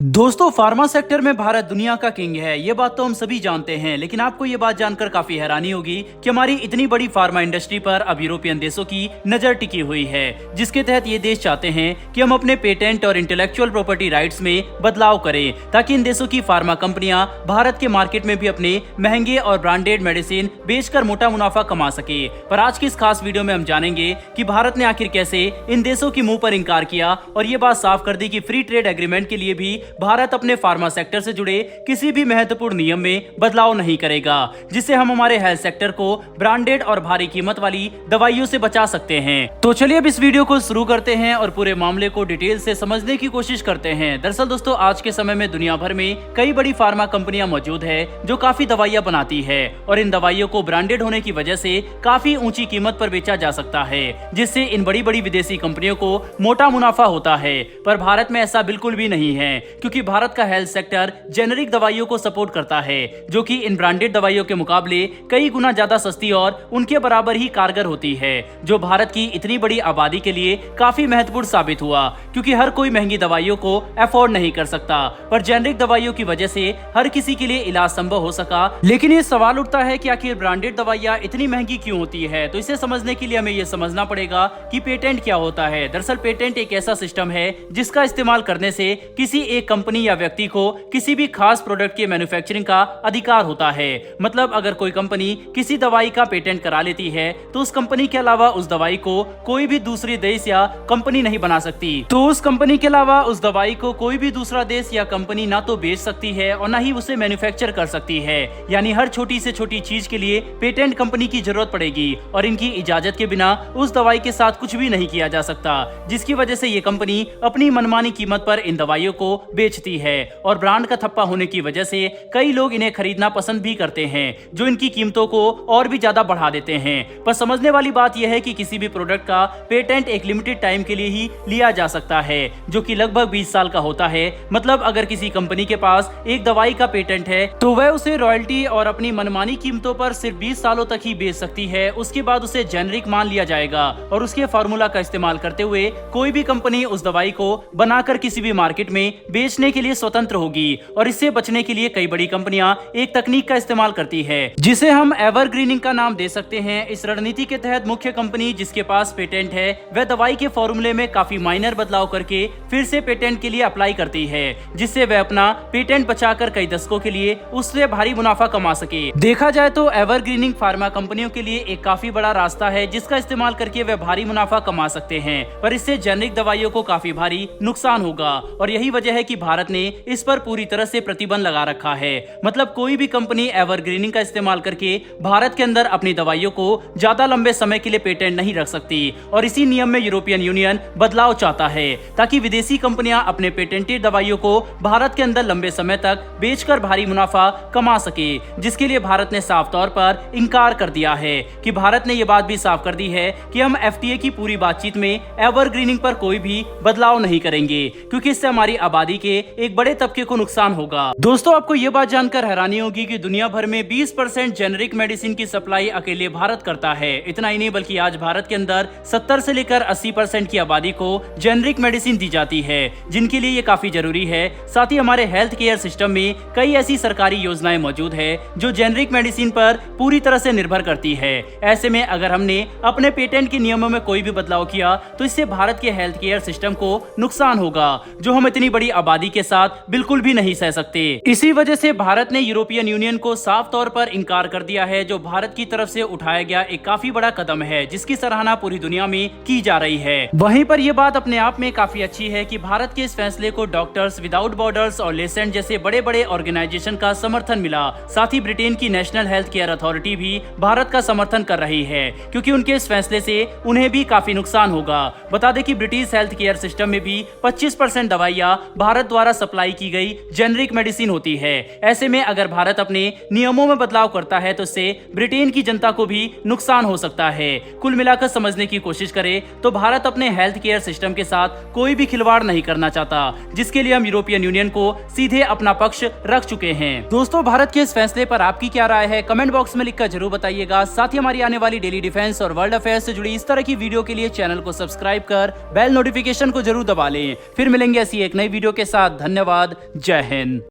दोस्तों, pharma sector में भारत दुनिया का किंग है, ये बात तो हम सभी जानते हैं। लेकिन आपको ये बात जानकर काफी हैरानी होगी कि हमारी इतनी बड़ी फार्मा इंडस्ट्री पर अब यूरोपियन देशों की नजर टिकी हुई है, जिसके तहत ये देश चाहते हैं कि हम अपने पेटेंट और इंटेलेक्चुअल प्रॉपर्टी राइट्स में बदलाव करें, ताकि इन देशों की फार्मा कंपनियां भारत के मार्केट में भी अपने महंगे और ब्रांडेड मेडिसिन बेचकर मोटा मुनाफा कमा सके। पर आज की इस खास वीडियो में हम जानेंगे कि भारत ने आखिर कैसे इन देशों की मुंह पर इंकार किया और ये बात साफ कर दी कि फ्री ट्रेड एग्रीमेंट के लिए भी भारत अपने फार्मा सेक्टर से जुड़े किसी भी महत्वपूर्ण नियम में बदलाव नहीं करेगा, जिससे हम हमारे हेल्थ सेक्टर को ब्रांडेड और भारी कीमत वाली दवाइयों से बचा सकते हैं। तो चलिए अब इस वीडियो को शुरू करते हैं और पूरे मामले को डिटेल से समझने की कोशिश करते हैं। दरअसल दोस्तों, आज के समय में दुनिया भर में कई बड़ी फार्मा कंपनियां मौजूद है जो काफी दवाइयां बनाती है और इन दवाइयों को ब्रांडेड होने की वजह से काफी ऊंची कीमत पर बेचा जा सकता है, जिससे इन बड़ी बड़ी विदेशी कंपनियों को मोटा मुनाफा होता है। पर भारत में ऐसा बिल्कुल भी नहीं है, क्योंकि भारत का हेल्थ सेक्टर जेनेरिक दवाइयों को सपोर्ट करता है, जो कि इन ब्रांडेड दवाइयों के मुकाबले कई गुना ज्यादा सस्ती और उनके बराबर ही कारगर होती है, जो भारत की इतनी बड़ी आबादी के लिए काफी महत्वपूर्ण साबित हुआ, क्योंकि हर कोई महंगी दवाइयों को अफोर्ड नहीं कर सकता। पर जेनेरिक दवाइयों की वजह से हर किसी के लिए इलाज संभव हो सका। लेकिन ये सवाल उठता है कि आखिर ब्रांडेड दवाइयां इतनी महंगी क्यों होती है। तो इसे समझने के लिए हमें यह समझना पड़ेगा कि पेटेंट क्या होता है। दरअसल पेटेंट एक ऐसा सिस्टम है जिसका इस्तेमाल करने से किसी एक कंपनी या व्यक्ति को किसी भी खास प्रोडक्ट के मैन्युफैक्चरिंग का अधिकार होता है। मतलब अगर कोई कंपनी किसी दवाई का पेटेंट करा लेती है तो उस कंपनी के अलावा उस दवाई को कोई भी दूसरी देश या कंपनी नहीं बना सकती। तो उस कंपनी के अलावा उस दवाई को कोई भी दूसरा देश या कंपनी ना तो बेच सकती है और ना ही उसे मैन्युफैक्चर कर सकती है। यानी हर छोटी से छोटी चीज के लिए पेटेंट कंपनी की जरूरत पड़ेगी और इनकी इजाजत के बिना उस दवाई के साथ कुछ भी नहीं किया जा सकता, जिसकी वजह से ये कंपनी अपनी मनमानी कीमत पर इन दवाइयों को बेचती है। और ब्रांड का थप्पा होने की वजह से कई लोग इन्हें खरीदना पसंद भी करते हैं, जो इनकी कीमतों को और भी ज्यादा बढ़ा देते हैं। पर समझने वाली बात यह है कि किसी भी प्रोडक्ट का पेटेंट एक लिमिटेड टाइम के लिए ही लिया जा सकता है, जो कि लगभग 20 साल का होता है। मतलब अगर किसी कंपनी के पास एक दवाई का पेटेंट है तो वह उसे रॉयल्टी और अपनी मनमानी कीमतों पर सिर्फ 20 सालों तक ही बेच सकती है। उसके बाद उसे जेनेरिक मान लिया जाएगा और उसके फार्मूला का इस्तेमाल करते हुए कोई भी कंपनी उस दवाई को बनाकर किसी भी मार्केट में बेचने के लिए स्वतंत्र होगी। और इससे बचने के लिए कई बड़ी कंपनियां एक तकनीक का इस्तेमाल करती है, जिसे हम एवरग्रीनिंग का नाम दे सकते हैं। इस रणनीति के तहत मुख्य कंपनी जिसके पास पेटेंट है वह दवाई के फॉर्मूले में काफी माइनर बदलाव करके फिर से पेटेंट के लिए अप्लाई करती है, जिससे वह अपना पेटेंट बचाकर कई दशकों के लिए उससे भारी मुनाफा कमा सके। देखा जाए तो एवरग्रीनिंग फार्मा कंपनियों के लिए एक काफी बड़ा रास्ता है, जिसका इस्तेमाल करके वह भारी मुनाफा कमा सकते हैं। पर इससे जेनेरिक दवाइयों को काफी भारी नुकसान होगा और यही वजह है कि भारत ने इस पर पूरी तरह से प्रतिबंध लगा रखा है। मतलब कोई भी कंपनी एवरग्रीनिंग का इस्तेमाल करके भारत के अंदर अपनी दवाइयों को ज्यादा लंबे समय के लिए पेटेंट नहीं रख सकती। और इसी नियम में यूरोपियन यूनियन बदलाव चाहता है, ताकि विदेशी कंपनियां अपने पेटेंटेड दवाइयों को भारत के अंदर लंबे समय तक बेचकर भारी मुनाफा कमा सके, जिसके लिए भारत ने साफ तौर पर इंकार कर दिया है। कि भारत ने यह बात भी साफ कर दी है कि हम एफटीए की पूरी बातचीत में एवरग्रीनिंग पर कोई भी बदलाव नहीं करेंगे, क्योंकि इससे हमारी आबादी के एक बड़े तबके को नुकसान होगा। दोस्तों, आपको यह बात जानकर हैरानी होगी कि दुनिया भर में 20% जेनेरिक मेडिसिन की सप्लाई अकेले भारत करता है। इतना ही नहीं, बल्कि आज भारत के अंदर 70 से लेकर 80% की आबादी को जेनेरिक मेडिसिन दी जाती है, जिनके लिए ये काफी जरूरी है। साथ ही हमारे हेल्थ केयर सिस्टम में कई ऐसी सरकारी योजनाएं मौजूद है जो जेनेरिक मेडिसिन पर पूरी तरह से निर्भर करती है। ऐसे में अगर हमने अपने पेटेंट के नियमों में कोई भी बदलाव किया तो इससे भारत के हेल्थ केयर सिस्टम को नुकसान होगा, जो हम इतनी बड़ी आबादी के साथ बिल्कुल भी नहीं सह सकते। इसी वजह से भारत ने यूरोपियन यूनियन को साफ तौर पर इंकार कर दिया है, जो भारत की तरफ से उठाया गया एक काफी बड़ा कदम है, जिसकी सराहना पूरी दुनिया में की जा रही है। वहीं पर यह बात अपने आप में काफी अच्छी है कि भारत के इस फैसले को डॉक्टर्स विदाउट बॉर्डर्स और लेसेंट जैसे बड़े बड़े ऑर्गेनाइजेशन का समर्थन मिला। साथ ही ब्रिटेन की नेशनल हेल्थ केयर अथॉरिटी भी भारत का समर्थन कर रही है, क्योंकि उनके इस फैसले से उन्हें भी काफी नुकसान होगा। बता दें कि ब्रिटिश हेल्थ केयर सिस्टम में भी 25% दवाइयां भारत द्वारा सप्लाई की गई जेनेरिक मेडिसिन होती है। ऐसे में अगर भारत अपने नियमों में बदलाव करता है तो इससे ब्रिटेन की जनता को भी नुकसान हो सकता है। कुल मिलाकर समझने की कोशिश करें तो भारत अपने हेल्थ केयर सिस्टम के साथ कोई भी खिलवाड़ नहीं करना चाहता, जिसके लिए हम यूरोपियन यूनियन को सीधे अपना पक्ष रख चुके हैं। दोस्तों, भारत के इस फैसले पर आपकी क्या राय है, कमेंट बॉक्स में लिखकर जरूर बताइएगा। साथ ही हमारी आने वाली डेली डिफेंस और वर्ल्ड अफेयर्स से जुड़ी इस तरह की वीडियो के लिए चैनल को सब्सक्राइब कर बेल नोटिफिकेशन को जरूर दबा लें। फिर मिलेंगे ऐसी एक नई वीडियो के साथ धन्यवाद। जय हिंद।